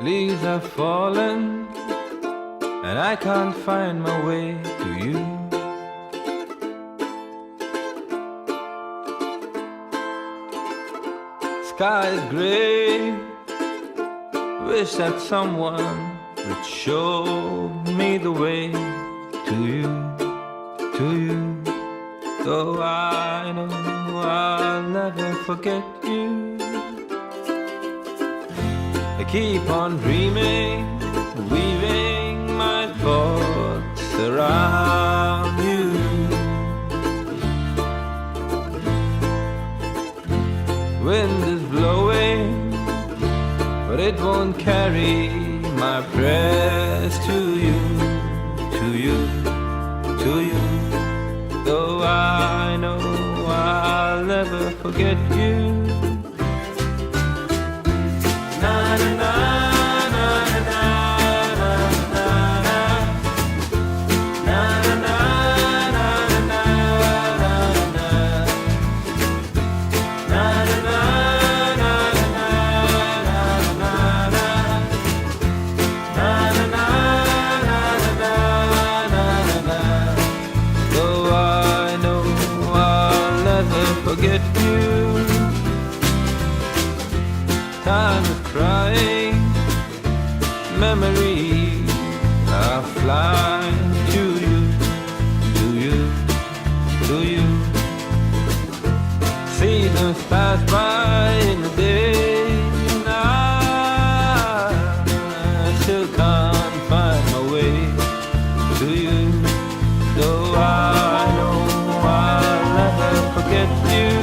Leaves have fallen, and I can't find my way to you. Sky is gray, wish that someone would show me the way to you, to you. Though I know I'll never forget you. I keep on dreaming, weaving my thoughts around you. Wind is blowing, but it won't carry my prayers to you, to you, to you. Though I know I'll never forget you. Na na na na na na na na na na na forget you. Time is crying, memories are flying to you, to you, to you. Seasons pass by in the day, and I still can't find my way to you. Though I know I'll never forget you.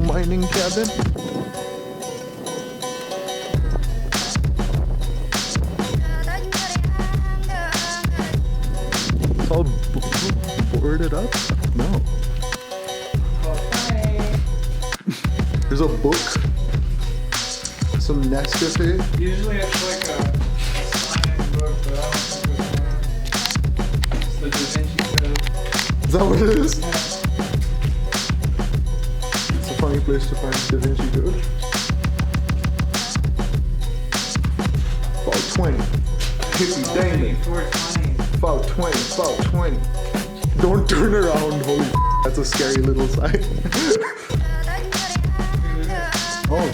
Mining cabin. It's all boarded up? No. There's a book. Some Nescafe. Usually it's like a sign-in book, but I don't think it's the Da Vinci Code. Is that what it is? Yeah. Funny place to find Da Vinci Code. About 20. Hippie Damon. 420. About 20. About 20. Don't turn around. Holy that's a scary little sign. Oh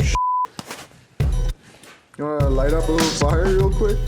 You wanna light up a little fire real quick?